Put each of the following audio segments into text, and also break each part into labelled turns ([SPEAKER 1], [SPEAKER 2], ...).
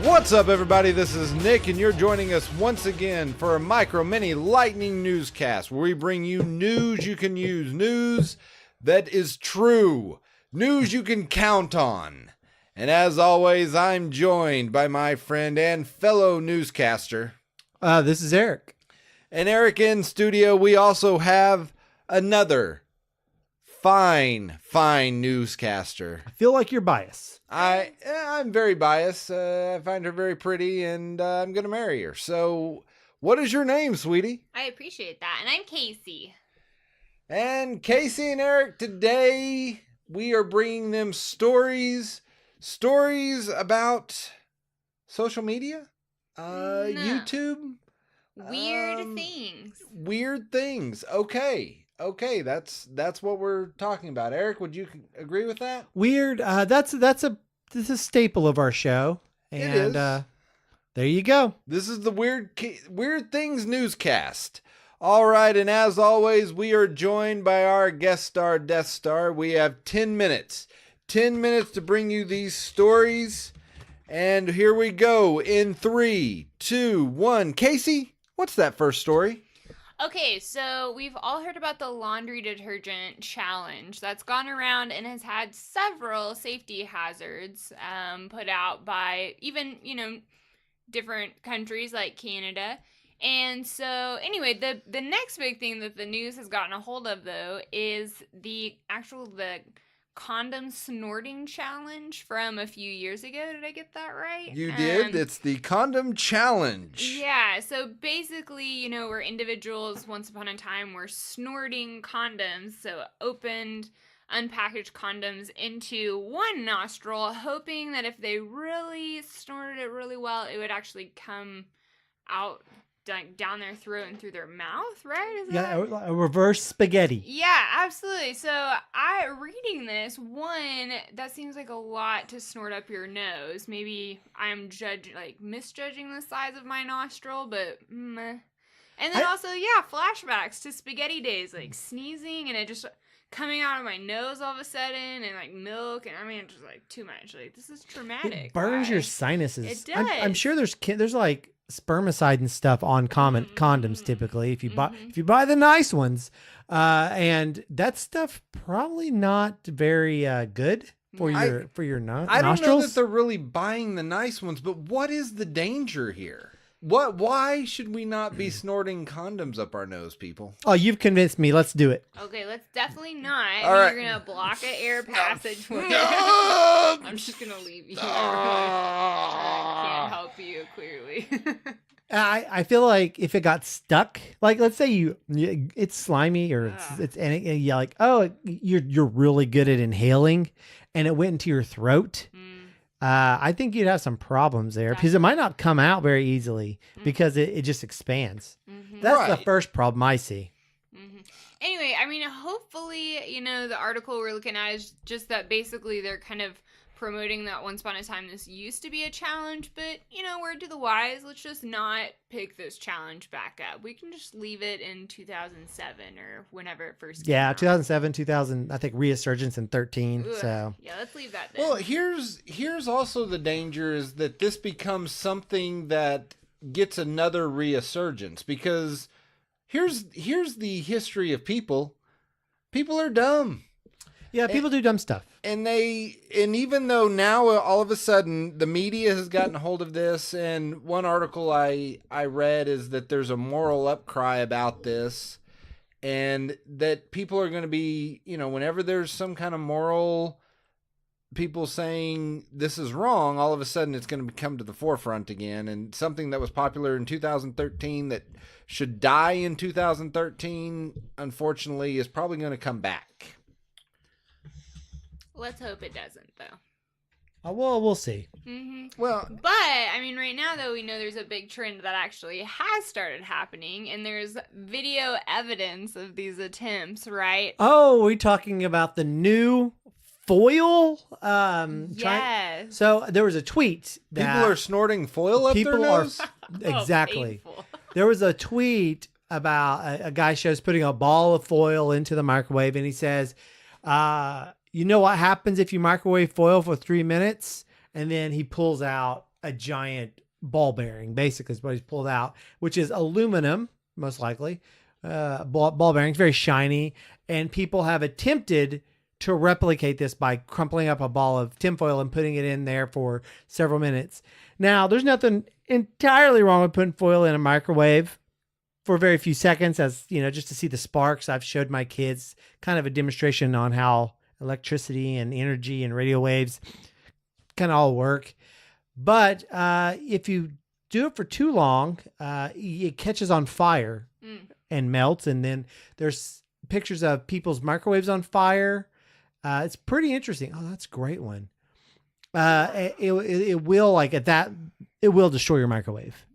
[SPEAKER 1] What's up, everybody? This is Nick, and you're joining us once again for a Micro Mini Lightning Newscast, where we bring you news you can use, news that is true, news you can count on. And as always, I'm joined by my friend and fellow newscaster.
[SPEAKER 2] This is Eric.
[SPEAKER 1] And Eric in studio, we also have another fine newscaster.
[SPEAKER 2] I feel like you're biased.
[SPEAKER 1] I'm very biased. I find her very pretty, and I'm going to marry her. So, what is your name, sweetie?
[SPEAKER 3] I appreciate that. And I'm Casey.
[SPEAKER 1] And Casey and Eric, today we are bringing them stories about social media, YouTube.
[SPEAKER 3] Weird things.
[SPEAKER 1] Okay, that's what we're talking about. Eric, would you agree with that?
[SPEAKER 2] Weird. That's a staple of our show. And
[SPEAKER 1] it is.
[SPEAKER 2] There you go.
[SPEAKER 1] This is the Weird Things Newscast. All right, and as always, we are joined by our guest star, Death Star. We have 10 minutes. 10 minutes to bring you these stories. And here we go in 3, 2, 1. Casey, what's that first story?
[SPEAKER 3] Okay, so we've all heard about the laundry detergent challenge that's gone around and has had several safety hazards put out by even, different countries like Canada. And so anyway, the next big thing that the news has gotten a hold of, though, is the condom snorting challenge from a few years ago. Did I get that right?
[SPEAKER 1] You did. It's the condom challenge.
[SPEAKER 3] Yeah. So basically, where individuals once upon a time were snorting condoms. So opened, unpackaged condoms into one nostril, hoping that if they really snorted it really well, it would actually come out down their throat and through their mouth, right?
[SPEAKER 2] A reverse spaghetti.
[SPEAKER 3] Yeah, absolutely. So reading this, one, that seems like a lot to snort up your nose. Maybe I'm misjudging the size of my nostril, but meh. And then also, flashbacks to spaghetti days, like sneezing and it just coming out of my nose all of a sudden, and like milk, and it's just like too much. Like, this is traumatic.
[SPEAKER 2] It burns your sinuses.
[SPEAKER 3] It does.
[SPEAKER 2] I'm sure there's like spermicide and stuff on condoms typically if you buy the nice ones, and that stuff probably not very good for your nostrils.
[SPEAKER 1] I don't know that they're really buying the nice ones, but what is the danger here? Why should we not be snorting condoms up our nose, people?
[SPEAKER 2] Oh, you've convinced me. Let's do it.
[SPEAKER 3] Okay, let's definitely not.
[SPEAKER 1] All right.
[SPEAKER 3] You're gonna block an air passageway.
[SPEAKER 1] No!
[SPEAKER 3] I'm just gonna leave you. I can't help you, clearly.
[SPEAKER 2] I feel like if it got stuck, like let's say it's slimy or it's and you're like, oh, you're really good at inhaling, and it went into your throat. I think you'd have some problems there because it might not come out very easily because it just expands. That's the first problem I see.
[SPEAKER 3] Anyway, hopefully, the article we're looking at is just that basically they're kind of promoting that once upon a time this used to be a challenge, but, word to the wise, let's just not pick this challenge back up. We can just leave it in 2007 or whenever it first came out.
[SPEAKER 2] 2007, 2000, I think resurgence in 13.
[SPEAKER 3] Ugh.
[SPEAKER 2] So
[SPEAKER 3] yeah, let's leave that then.
[SPEAKER 1] Well, here's also the danger is that this becomes something that gets another resurgence, because here's the history of people. People are dumb.
[SPEAKER 2] Yeah, people do dumb stuff.
[SPEAKER 1] And even though now all of a sudden the media has gotten a hold of this, and one article I read is that there's a moral outcry about this, and that people are going to be, whenever there's some kind of moral people saying this is wrong, all of a sudden it's going to come to the forefront again, and something that was popular in 2013 that should die in 2013, unfortunately, is probably going to come back.
[SPEAKER 3] Let's hope it doesn't, though.
[SPEAKER 2] Well, we'll see.
[SPEAKER 1] Well,
[SPEAKER 3] but right now, though, we know there's a big trend that actually has started happening, and there's video evidence of these attempts, right?
[SPEAKER 2] Oh, we're talking about the new foil.
[SPEAKER 3] Yes.
[SPEAKER 2] So there was a tweet that
[SPEAKER 1] people are snorting foil up their nose.
[SPEAKER 2] Exactly.
[SPEAKER 3] Oh,
[SPEAKER 2] there was a tweet about a guy shows putting a ball of foil into the microwave, and he says, you know what happens if you microwave foil for 3 minutes? And then he pulls out a giant ball bearing, basically is what he's pulled out, which is aluminum, most likely. Ball bearings, very shiny. And people have attempted to replicate this by crumpling up a ball of tinfoil and putting it in there for several minutes. Now, there's nothing entirely wrong with putting foil in a microwave for very few seconds, as you know, just to see the sparks. I've showed my kids kind of a demonstration on how electricity and energy and radio waves kind of all work. But if you do it for too long, it catches on fire and melts. And then there's pictures of people's microwaves on fire. It's pretty interesting. Oh, that's a great one. It will, like at that, it will destroy your microwave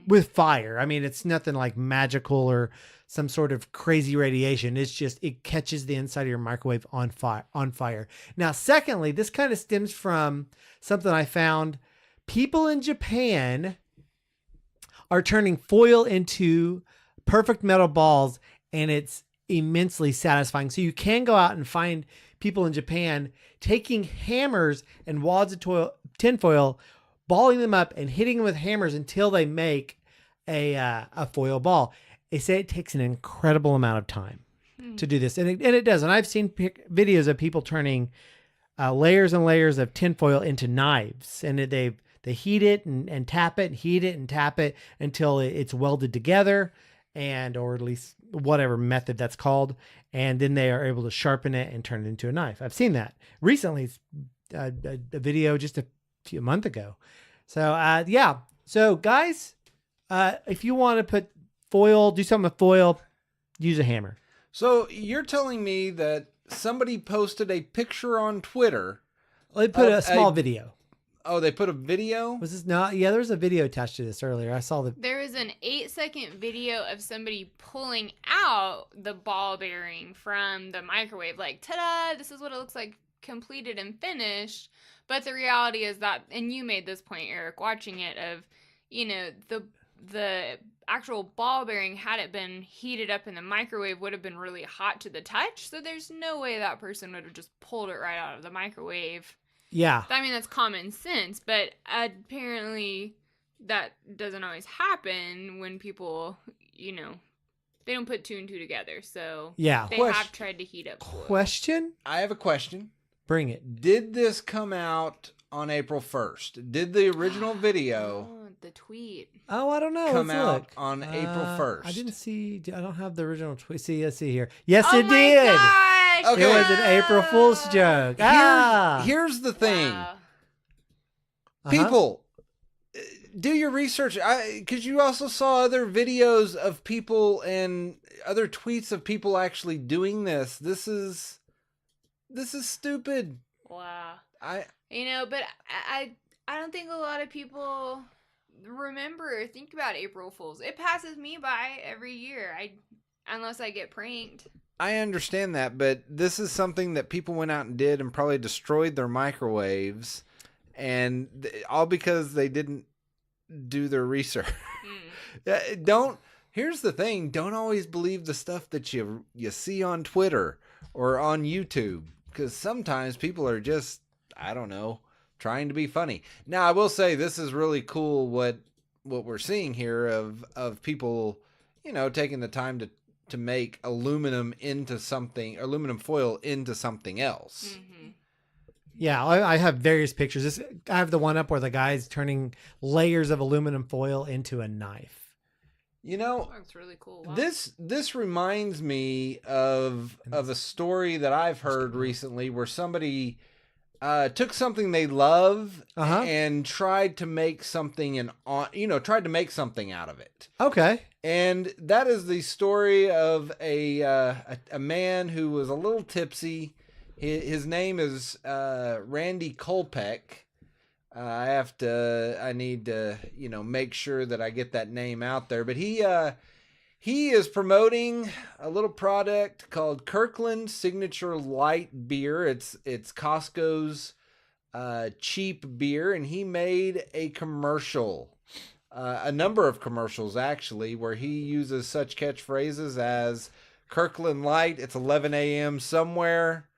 [SPEAKER 2] with fire. I mean, it's nothing like magical or some sort of crazy radiation. It's just, it catches the inside of your microwave on fire. Now, secondly, this kind of stems from something I found. People in Japan are turning foil into perfect metal balls, and it's immensely satisfying. So you can go out and find people in Japan taking hammers and wads of tinfoil, balling them up and hitting them with hammers until they make a foil ball. They say it takes an incredible amount of time to do this. And it does. And I've seen videos of people turning layers and layers of tinfoil into knives, and they heat it and tap it, and heat it and tap it until it's welded together, or at least whatever method that's called. And then they are able to sharpen it and turn it into a knife. I've seen that recently, a video just a few months ago. So, yeah. So guys, if you want to put foil, do something with foil, use a hammer.
[SPEAKER 1] So you're telling me that somebody posted a picture on Twitter.
[SPEAKER 2] Well, they put a small video.
[SPEAKER 1] Oh, they put a video?
[SPEAKER 2] Was this not? Yeah, there was a video attached to this earlier. I saw
[SPEAKER 3] There was an 8-second video of somebody pulling out the ball bearing from the microwave. Like, ta-da, this is what it looks like completed and finished. But the reality is that, and you made this point, Eric, watching it, of, you know, the actual ball bearing, had it been heated up in the microwave, would have been really hot to the touch. So there's no way that person would have just pulled it right out of the microwave.
[SPEAKER 2] Yeah.
[SPEAKER 3] I mean, that's common sense, but apparently that doesn't always happen when people, you know, they don't put two and two together. So
[SPEAKER 2] yeah,
[SPEAKER 3] they have tried to heat up foil.
[SPEAKER 2] Question?
[SPEAKER 1] I have a question.
[SPEAKER 2] Bring it.
[SPEAKER 1] Did this come out on April 1st? Did the original video
[SPEAKER 3] the tweet.
[SPEAKER 2] Oh, I don't know.
[SPEAKER 1] come
[SPEAKER 2] Let's
[SPEAKER 1] out
[SPEAKER 2] look.
[SPEAKER 1] on April 1st?
[SPEAKER 2] I didn't see. I don't have the original tweet. Let's see here. Yes,
[SPEAKER 3] Oh
[SPEAKER 2] it
[SPEAKER 3] my
[SPEAKER 2] did.
[SPEAKER 3] gosh!
[SPEAKER 1] Okay.
[SPEAKER 2] It was an April Fool's joke.
[SPEAKER 1] Here's the thing.
[SPEAKER 3] Wow.
[SPEAKER 1] People, do your research. Because you also saw other videos of people and other tweets of people actually doing this. This is stupid.
[SPEAKER 3] Wow.
[SPEAKER 1] I
[SPEAKER 3] But I don't think a lot of people remember or think about April Fools. It passes me by every year. Unless I get pranked.
[SPEAKER 1] I understand that, but this is something that people went out and did and probably destroyed their microwaves, and all because they didn't do their research. Here's the thing, don't always believe the stuff that you see on Twitter or on YouTube, because sometimes people are just, I don't know, trying to be funny. Now, I will say this is really cool what we're seeing here of people, you know, taking the time to make aluminum foil into something else.
[SPEAKER 3] Mm-hmm.
[SPEAKER 2] Yeah, I have various pictures. I have the one up where the guy's turning layers of aluminum foil into a knife.
[SPEAKER 1] You know,
[SPEAKER 3] That's really cool. Wow.
[SPEAKER 1] this reminds me of a story that I've heard recently where somebody took something they love and tried to make something tried to make something out of it.
[SPEAKER 2] Okay.
[SPEAKER 1] And that is the story of a man who was a little tipsy. His name is Randy Kolpeck. I need to, make sure that I get that name out there. But he is promoting a little product called Kirkland Signature Light Beer. It's Costco's cheap beer, and he made a commercial. A number of commercials, actually, where he uses such catchphrases as Kirkland Light, it's 11 a.m. somewhere,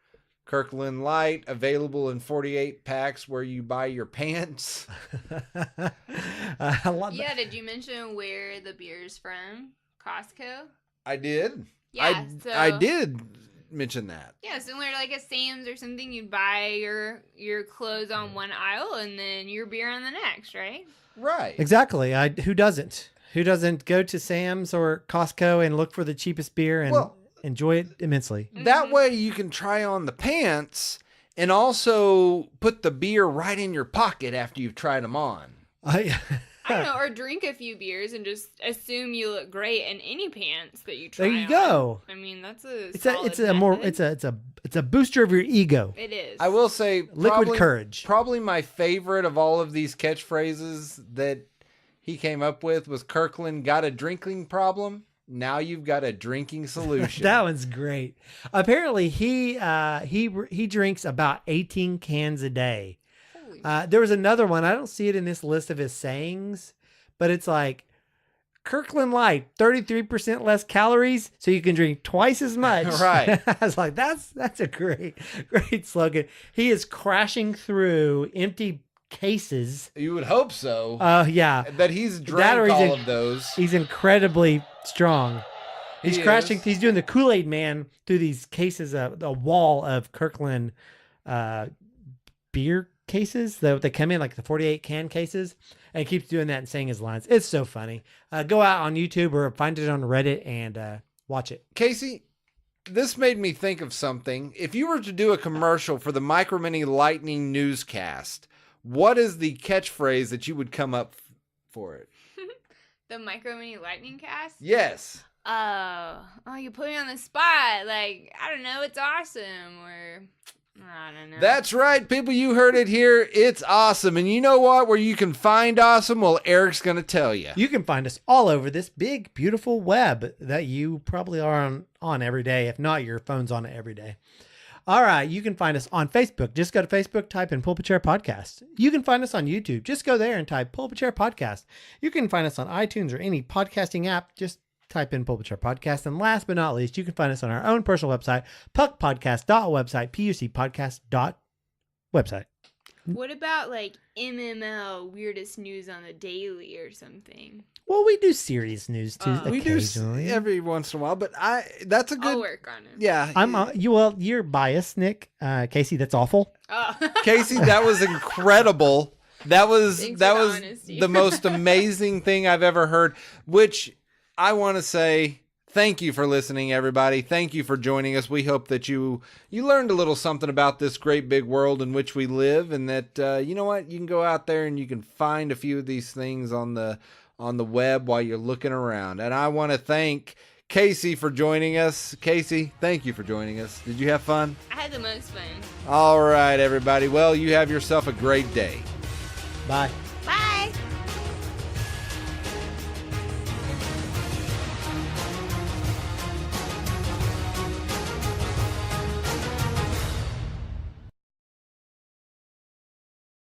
[SPEAKER 1] Kirkland Light, available in 48 packs where you buy your pants.
[SPEAKER 2] I love
[SPEAKER 3] Yeah, did you mention where the beer's from? Costco?
[SPEAKER 1] I did.
[SPEAKER 3] Yeah,
[SPEAKER 1] I did mention that.
[SPEAKER 3] Yeah, similar to like a Sam's or something, you'd buy your clothes on one aisle and then your beer on the next, right?
[SPEAKER 1] Right.
[SPEAKER 2] Exactly. Who doesn't? Who doesn't go to Sam's or Costco and look for the cheapest beer and enjoy it immensely?
[SPEAKER 1] That way you can try on the pants and also put the beer right in your pocket after you've tried them on.
[SPEAKER 3] I don't know, or drink a few beers and just assume you look great in any pants that you try.
[SPEAKER 2] There you go.
[SPEAKER 3] I mean, that's a
[SPEAKER 2] it's a booster of your ego.
[SPEAKER 3] It is.
[SPEAKER 1] I will say,
[SPEAKER 2] Liquid courage.
[SPEAKER 1] Probably my favorite of all of these catchphrases that he came up with was Kirkland got a drinking problem. Now you've got a drinking solution.
[SPEAKER 2] That one's great. Apparently, he drinks about 18 cans a day. There was another one. I don't see it in this list of his sayings, but it's like Kirkland Light, 33% less calories, so you can drink twice as much.
[SPEAKER 1] Right.
[SPEAKER 2] I was like, that's a great slogan. He is crashing through empty cases.
[SPEAKER 1] You would hope so.
[SPEAKER 2] Yeah.
[SPEAKER 1] That he's drank all of those.
[SPEAKER 2] He's incredibly strong. He's crashing. He's doing the Kool-Aid Man through these cases, a wall of Kirkland beer cases. They come in like the 48 can cases, and he keeps doing that and saying his lines. It's so funny. Go out on YouTube or find it on Reddit and watch it.
[SPEAKER 1] Casey, this made me think of something. If you were to do a commercial for the Micro Mini Lightning Newscast, what is the catchphrase that you would come up for it?
[SPEAKER 3] The Micro Mini Lightning Cast?
[SPEAKER 1] Yes.
[SPEAKER 3] Oh, you put me on the spot. Like, I don't know, it's awesome, or I don't know.
[SPEAKER 1] That's right, people. You heard it here. It's awesome. And you know what? Where you can find awesome? Well, Eric's going to tell you.
[SPEAKER 2] You can find us all over this big, beautiful web that you probably are on every day. If not, your phone's on it every day. All right. You can find us on Facebook. Just go to Facebook, type in Pull Up a Chair Podcast. You can find us on YouTube. Just go there and type Pull Up a Chair Podcast. You can find us on iTunes or any podcasting app. Just type in Pull Up a Chair Podcast. And last but not least, you can find us on our own personal website, puckpodcast.website, pucpodcast.website.
[SPEAKER 3] What about like MML, weirdest news on the daily or something?
[SPEAKER 2] Well, we do serious news too.
[SPEAKER 1] We do
[SPEAKER 2] occasionally.
[SPEAKER 1] every once in a while, but that's a good.
[SPEAKER 3] I'll work on it.
[SPEAKER 1] Yeah,
[SPEAKER 2] you're biased, Nick. Casey, that's awful.
[SPEAKER 3] Oh.
[SPEAKER 1] Casey, that was incredible. That was
[SPEAKER 3] Thanks
[SPEAKER 1] that
[SPEAKER 3] for the
[SPEAKER 1] was
[SPEAKER 3] honesty.
[SPEAKER 1] the most amazing thing I've ever heard. Which I want to say. Thank you for listening, everybody. Thank you for joining us. We hope that you learned a little something about this great big world in which we live, and that you know what, you can go out there and you can find a few of these things on the web while you're looking around. And I want to thank Casey for joining us. Casey, thank you for joining us. Did you have fun?
[SPEAKER 3] I had the most fun.
[SPEAKER 1] All right, everybody. Well, you have yourself a great day.
[SPEAKER 2] Bye.